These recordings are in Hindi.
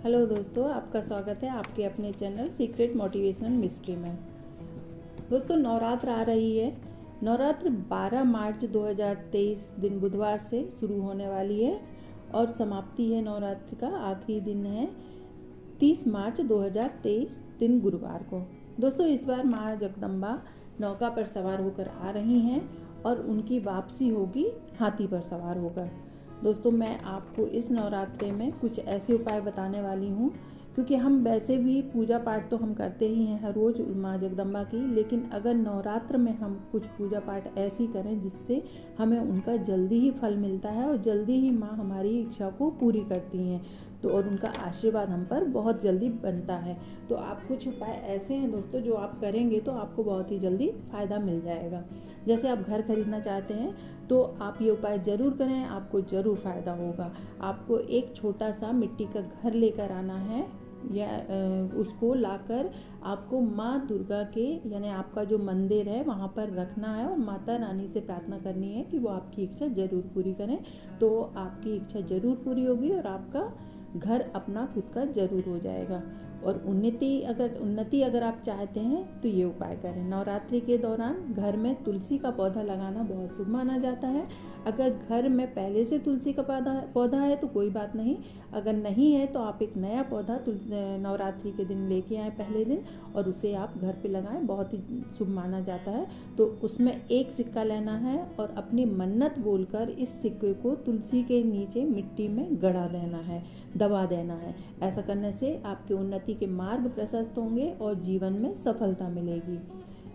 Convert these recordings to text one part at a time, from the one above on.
हेलो दोस्तों, आपका स्वागत है आपके अपने चैनल सीक्रेट मोटिवेशनल मिस्ट्री में। दोस्तों, नवरात्र आ रही है। नवरात्र 12 मार्च 2023 दिन बुधवार से शुरू होने वाली है और समाप्ति है नवरात्र का आखिरी दिन है 30 मार्च 2023 दिन गुरुवार को। दोस्तों, इस बार माँ जगदम्बा नौका पर सवार होकर आ रही हैं और उनकी वापसी होगी हाथी पर सवार होकर। दोस्तों, मैं आपको इस नवरात्रि में कुछ ऐसे उपाय बताने वाली हूँ, क्योंकि हम वैसे भी पूजा पाठ तो हम करते ही हैं हर रोज़ माँ जगदम्बा की, लेकिन अगर नवरात्र में हम कुछ पूजा पाठ ऐसी करें जिससे हमें उनका जल्दी ही फल मिलता है और जल्दी ही माँ हमारी इच्छा को पूरी करती हैं, तो और उनका आशीर्वाद हम पर बहुत जल्दी बनता है। तो आप कुछ उपाय ऐसे हैं दोस्तों जो आप करेंगे तो आपको बहुत ही जल्दी फ़ायदा मिल जाएगा। जैसे आप घर खरीदना चाहते हैं तो आप ये उपाय ज़रूर करें, आपको ज़रूर फ़ायदा होगा। आपको एक छोटा सा मिट्टी का घर लेकर आना है या उसको लाकर आपको माँ दुर्गा के यानी आपका जो मंदिर है वहाँ पर रखना है और माता रानी से प्रार्थना करनी है कि वो आपकी इच्छा ज़रूर पूरी करें। तो आपकी इच्छा ज़रूर पूरी होगी और आपका घर अपना खुद का ज़रूर हो जाएगा। और उन्नति अगर आप चाहते हैं तो ये उपाय करें। नवरात्रि के दौरान घर में तुलसी का पौधा लगाना बहुत शुभ माना जाता है। अगर घर में पहले से तुलसी का पौधा है तो कोई बात नहीं, अगर नहीं है तो आप एक नया पौधा नवरात्रि के दिन लेके आएँ पहले दिन और उसे आप घर पे लगाएं, बहुत ही शुभ माना जाता है। तो उसमें एक सिक्का लेना है और अपनी मन्नत बोलकर इस सिक्के को तुलसी के नीचे मिट्टी में गड़ा देना है, दबा देना है। ऐसा करने से आपके उन्नति के मार्ग प्रशस्त होंगे और जीवन में सफलता मिलेगी।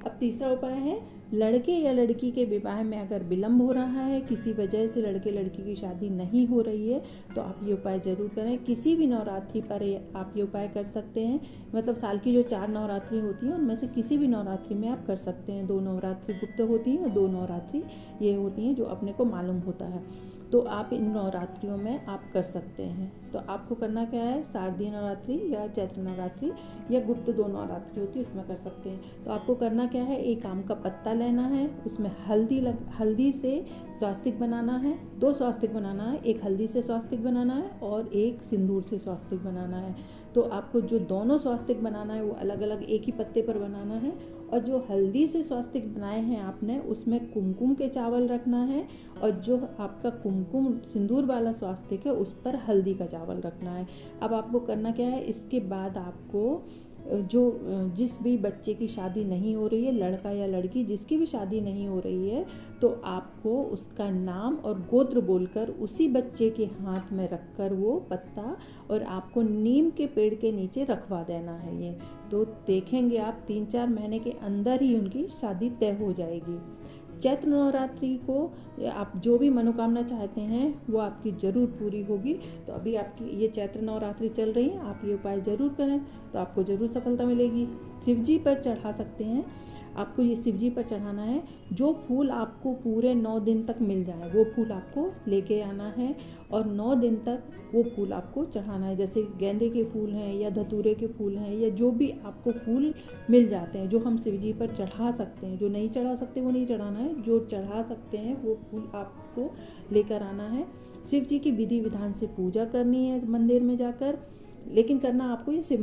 अब तीसरा उपाय है, लड़के या लड़की के विवाह में अगर विलंब हो रहा है, किसी वजह से लड़के लड़की की शादी नहीं हो रही है, तो आप ये उपाय ज़रूर करें। किसी भी नवरात्रि पर आप ये उपाय कर सकते हैं। मतलब साल की जो 4 नवरात्रि होती हैं उनमें से किसी भी नवरात्रि में आप कर सकते हैं। 2 नवरात्रि गुप्त होती हैं और 2 नवरात्रि ये होती हैं जो अपने को मालूम होता है। तो आप इन नवरात्रियों में आप कर सकते हैं। तो आपको करना क्या है, शारदीय नवरात्रि या चैत्र नवरात्रि या गुप्त 2 नवरात्रि होती है उसमें कर सकते हैं। तो आपको करना क्या है, एक आम का पत्ता लेना है, उसमें हल्दी से स्वास्तिक बनाना है, 2 स्वास्तिक बनाना है, एक हल्दी से स्वास्तिक बनाना है और एक सिंदूर से स्वास्तिक बनाना है। तो आपको जो दोनों स्वास्तिक बनाना है वो अलग अलग एक ही पत्ते पर बनाना है और जो हल्दी से स्वास्तिक बनाए हैं आपने उसमें कुमकुम के चावल रखना है और जो आपका कुमकुम सिंदूर वाला स्वास्तिक है उस पर हल्दी का चावल रखना है। अब आपको करना क्या है, इसके बाद आपको जिस भी बच्चे की शादी नहीं हो रही है, लड़का या लड़की जिसकी भी शादी नहीं हो रही है, तो आपको उसका नाम और गोत्र बोलकर उसी बच्चे के हाथ में रखकर वो पत्ता और आपको नीम के पेड़ के नीचे रखवा देना है। ये तो देखेंगे आप 3-4 महीने के अंदर ही उनकी शादी तय हो जाएगी। चैत्र नवरात्रि को आप जो भी मनोकामना चाहते हैं वो आपकी ज़रूर पूरी होगी। तो अभी आपकी ये चैत्र नवरात्रि चल रही है, आप ये उपाय ज़रूर करें तो आपको ज़रूर सफलता मिलेगी। शिव जी पर चढ़ा सकते हैं, आपको ये शिव जी पर चढ़ाना है। जो फूल आपको पूरे 9 दिन तक मिल जाए वो फूल आपको लेके आना है और 9 दिन तक वो फूल आपको चढ़ाना है। जैसे गेंदे के फूल हैं या धतूरे के फूल हैं या जो भी आपको फूल मिल जाते हैं जो हम शिव जी पर चढ़ा सकते हैं। जो नहीं चढ़ा सकते वो नहीं चढ़ाना है, जो चढ़ा सकते हैं वो फूल आपको लेकर आना है। शिव जी की विधि विधान से पूजा करनी है मंदिर में जाकर, लेकिन करना आपको ये शिव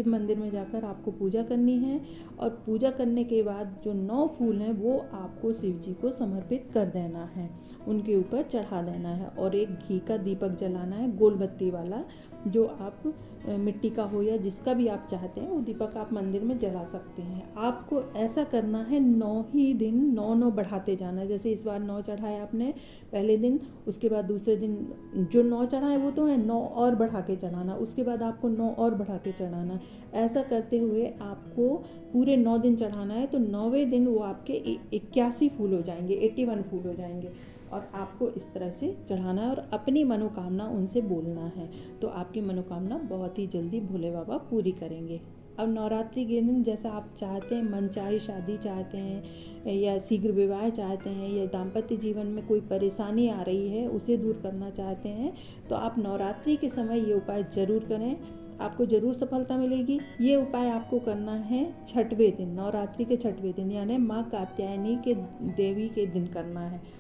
मंदिर में जाकर आपको पूजा करनी है। और पूजा करने के बाद जो 9 फूल हैं वो आपको शिव जी को समर्पित कर देना है, उनके ऊपर चढ़ा देना है और एक घी का दीपक जलाना है, गोल बत्ती वाला, जो आप मिट्टी का हो या जिसका भी आप चाहते हैं वो दीपक आप मंदिर में जला सकते हैं। आपको ऐसा करना है 9 ही दिन 9 बढ़ाते जाना है। जैसे इस बार 9 चढ़ाए आपने पहले दिन, उसके बाद दूसरे दिन जो 9 चढ़ाए वो तो है 9 और बढ़ा के चढ़ाना, उसके बाद आपको 9 और बढ़ा के चढ़ाना। ऐसा करते हुए आपको पूरे 9 दिन चढ़ाना है। तो 9वें दिन वो आपके 81 फूल हो जाएंगे, 81 फूल हो जाएंगे और आपको इस तरह से चढ़ाना है और अपनी मनोकामना उनसे बोलना है। तो आपकी मनोकामना बहुत ही जल्दी भोले बाबा पूरी करेंगे। अब नवरात्रि के दिन जैसा आप चाहते हैं, मनचाही शादी चाहते हैं या शीघ्र विवाह चाहते हैं या दाम्पत्य जीवन में कोई परेशानी आ रही है उसे दूर करना चाहते हैं, तो आप नवरात्रि के समय ये उपाय ज़रूर करें, आपको ज़रूर सफलता मिलेगी। ये उपाय आपको करना है 6वें दिन, नवरात्रि के 6वें दिन, यानी माँ कात्यायनी के देवी के दिन करना है।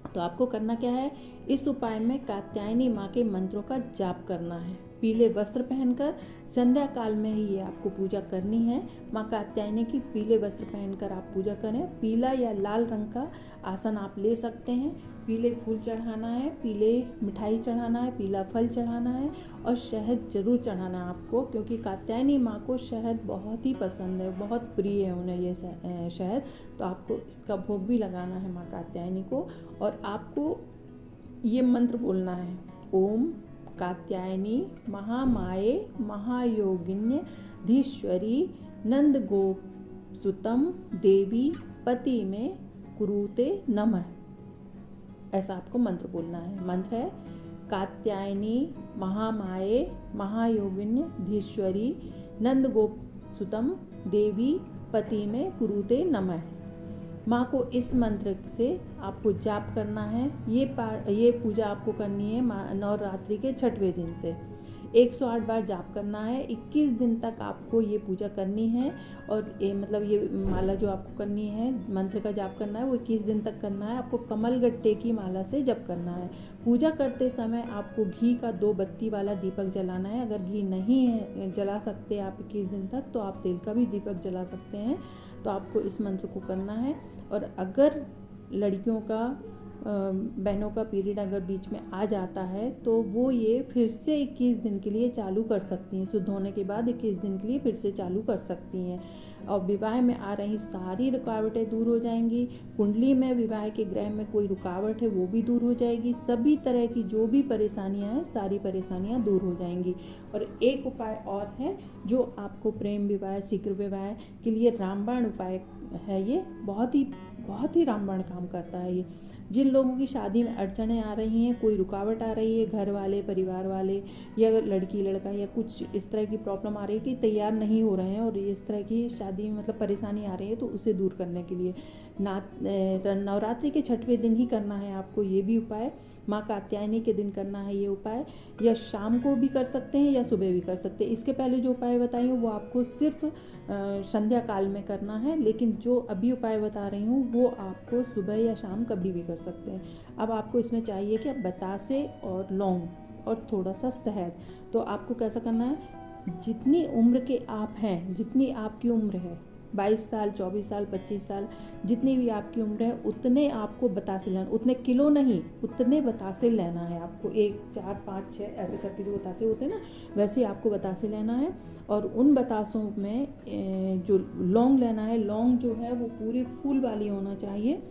तो आपको करना क्या है, इस उपाय में कात्यायनी माँ के मंत्रों का जाप करना है। पीले वस्त्र पहनकर संध्या काल में ही ये आपको पूजा करनी है। माँ कात्यायनी की पीले वस्त्र पहनकर आप पूजा करें। पीला या लाल रंग का आसन आप ले सकते हैं। पीले फूल चढ़ाना है, पीले मिठाई चढ़ाना है, पीला फल चढ़ाना है और शहद जरूर चढ़ाना है आपको, क्योंकि कात्यायनी माँ को शहद बहुत ही पसंद है, बहुत प्रिय है उन्हें ये शहद। तो आपको इसका भोग भी लगाना है माँ कात्यायनी को। और आपको ये मंत्र बोलना है, ओम कात्यायनी महामाये महायोगिन्य धीश्वरी नंद गोपसुतम देवी पति में कुरुते नमः। ऐसा आपको मंत्र बोलना है। मंत्र है कात्यायनी महामाये महायोगिन्य धीश्वरी नंद गोपसुतम देवी पति में कुरुते नमः। माँ को इस मंत्र से आपको जाप करना है। ये पूजा आपको करनी है नवरात्रि के 6वें दिन से। 108 बार जाप करना है। 21 दिन तक आपको ये पूजा करनी है। और ये माला जो आपको करनी है, मंत्र का जाप करना है, वो 21 दिन तक करना है। आपको कमल गट्टे की माला से जप करना है। पूजा करते समय आपको घी का 2 बत्ती वाला दीपक जलाना है। अगर घी नहीं है जला सकते आप 21 दिन तक, तो आप तेल का भी दीपक जला सकते हैं। तो आपको इस मंत्र को करना है। और अगर लड़कियों का बहनों का पीरियड अगर बीच में आ जाता है तो वो ये फिर से 21 दिन के लिए चालू कर सकती हैं। शुद्ध होने के बाद 21 दिन के लिए फिर से चालू कर सकती हैं। और विवाह में आ रही सारी रुकावटें दूर हो जाएंगी। कुंडली में विवाह के ग्रह में कोई रुकावट है वो भी दूर हो जाएगी। सभी तरह की जो भी परेशानियां हैं, सारी परेशानियां दूर हो जाएंगी। और एक उपाय और है जो आपको प्रेम विवाह, शीघ्र विवाह के लिए रामबाण उपाय है। ये बहुत ही रामबाण काम करता है। ये जिन लोगों की शादी में अड़चनें आ रही हैं, कोई रुकावट आ रही है, घर वाले परिवार वाले या लड़की लड़का या कुछ इस तरह की प्रॉब्लम आ रही है कि तैयार नहीं हो रहे हैं और इस तरह की शादी में परेशानी आ रही है, तो उसे दूर करने के लिए नवरात्रि के 6वें दिन ही करना है आपको ये भी उपाय। माँ कात्यायनी के दिन करना है ये उपाय। या शाम को भी कर सकते हैं या सुबह भी कर सकते हैं। इसके पहले जो उपाय बताई हूँ वो आपको सिर्फ संध्या काल में करना है, लेकिन जो अभी उपाय बता रही हूँ वो आपको सुबह या शाम कभी भी कर सकते हैं। अब आपको इसमें चाहिए कि बतासे और लौंग और थोड़ा सा शहद। तो आपको कैसा करना है, जितनी उम्र के आप हैं, जितनी आपकी उम्र है, 22 साल, 24 साल, 25 साल, जितनी भी आपकी उम्र है उतने आपको बतासे लेना। उतने किलो नहीं, उतने बतासे लेना है आपको। 1, 4, 5, 6 ऐसे करके जो बतासे होते हैं ना, वैसे आपको बतासे लेना है। और उन बतासों में जो लौंग लेना है, लौंग जो है वो पूरी फूल वाली होना चाहिए,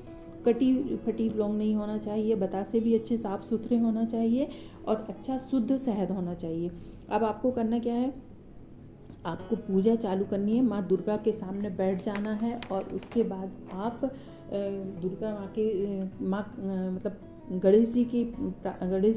कटी फटी लौंग नहीं होना चाहिए। बतासे भी अच्छे साफ सुथरे होना चाहिए और अच्छा शुद्ध शहद होना चाहिए। अब आपको करना क्या है, आपको पूजा चालू करनी है। माँ दुर्गा के सामने बैठ जाना है और उसके बाद आप दुर्गा माँ के गणेश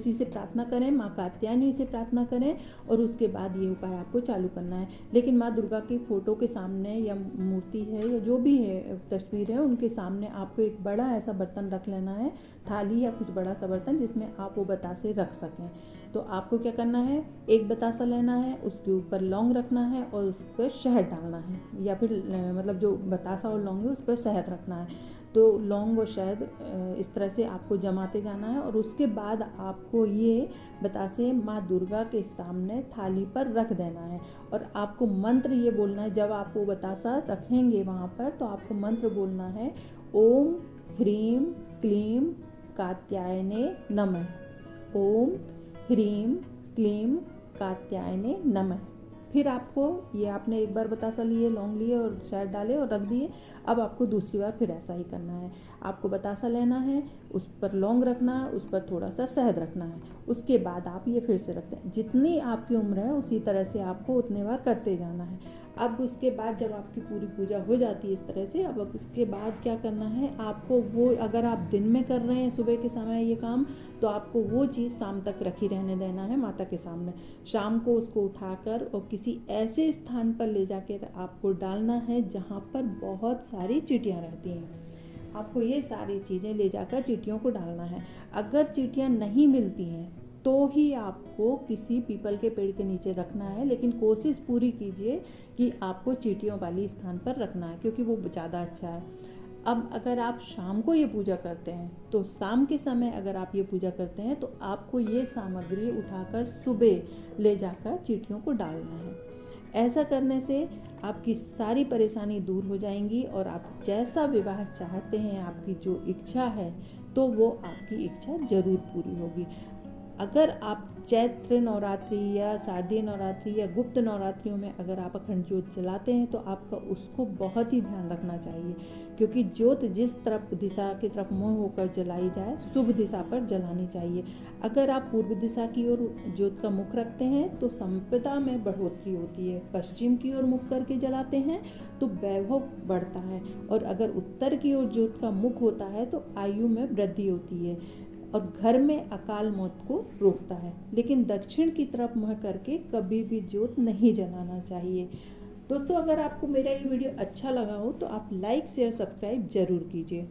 जी से प्रार्थना करें, माँ कात्यायनी से प्रार्थना करें और उसके बाद ये उपाय आपको चालू करना है। लेकिन माँ दुर्गा की फोटो के सामने या मूर्ति है या जो भी है तस्वीर है, उनके सामने आपको एक बड़ा ऐसा बर्तन रख लेना है, थाली या कुछ बड़ा सा बर्तन जिसमें आप वो बतासे रख सकें। तो आपको क्या करना है, एक बतासा लेना है, उसके ऊपर लौंग रखना है और उस पर शहद डालना है, या फिर जो बतासा और लौंग है उस पर शहद रखना है। तो लौंग और शहद इस तरह से आपको जमाते जाना है और उसके बाद आपको ये बतासे माँ दुर्गा के सामने थाली पर रख देना है। और आपको मंत्र ये बोलना है, जब आप वो बतासा रखेंगे वहाँ पर तो आपको मंत्र बोलना है, ओम ह्रीम क्लीम कात्यायने नमः। ओम ह्रीम क्लीम कात्यायने नमः। फिर आपको ये आपने एक बार बतासा लिए, लौंग लिए और शहद डाले और रख दिए। अब आपको दूसरी बार फिर ऐसा ही करना है। आपको बतासा लेना है, उस पर लौंग रखना है, उस पर थोड़ा सा शहद रखना है। उसके बाद आप ये फिर से रखते हैं। जितनी आपकी उम्र है उसी तरह से आपको उतने बार करते जाना है। अब उसके बाद जब आपकी पूरी पूजा हो जाती है इस तरह से, अब उसके बाद क्या करना है आपको, वो अगर आप दिन में कर रहे हैं सुबह के समय ये काम, तो आपको वो चीज़ शाम तक रखी रहने देना है माता के सामने। शाम को उसको उठाकर और किसी ऐसे स्थान पर ले जाकर आपको डालना है जहाँ पर बहुत सारी चींटियाँ रहती हैं। आपको ये सारी चीज़ें ले जाकर चींटियों को डालना है। अगर चींटियाँ नहीं मिलती हैं तो ही आपको किसी पीपल के पेड़ के नीचे रखना है, लेकिन कोशिश पूरी कीजिए कि आपको चींटियों वाली स्थान पर रखना है, क्योंकि वो ज़्यादा अच्छा है। अब अगर आप शाम को ये पूजा करते हैं तो शाम के समय अगर आप ये पूजा करते हैं तो आपको ये सामग्री उठाकर सुबह ले जाकर चींटियों को डालना है। ऐसा करने से आपकी सारी परेशानी दूर हो जाएंगी और आप जैसा विवाह चाहते हैं, आपकी जो इच्छा है, तो वो आपकी इच्छा जरूर पूरी होगी। अगर आप चैत्र नवरात्रि या शारदीय नवरात्रि या गुप्त नवरात्रियों में अगर आप अखंड ज्योत जलाते हैं तो आपका उसको बहुत ही ध्यान रखना चाहिए, क्योंकि ज्योत जिस तरफ दिशा की तरफ मुँह होकर जलाई जाए, शुभ दिशा पर जलानी चाहिए। अगर आप पूर्व दिशा की ओर ज्योत का मुख रखते हैं तो संपदा में बढ़ोतरी होती है, पश्चिम की ओर मुख करके जलाते हैं तो वैभव बढ़ता है, और अगर उत्तर की ओर ज्योत का मुख होता है तो आयु में वृद्धि होती है और घर में अकाल मौत को रोकता है। लेकिन दक्षिण की तरफ मुँह करके कभी भी ज्योत नहीं जलाना चाहिए। दोस्तों, अगर आपको मेरा ये वीडियो अच्छा लगा हो तो आप लाइक शेयर सब्सक्राइब जरूर कीजिए।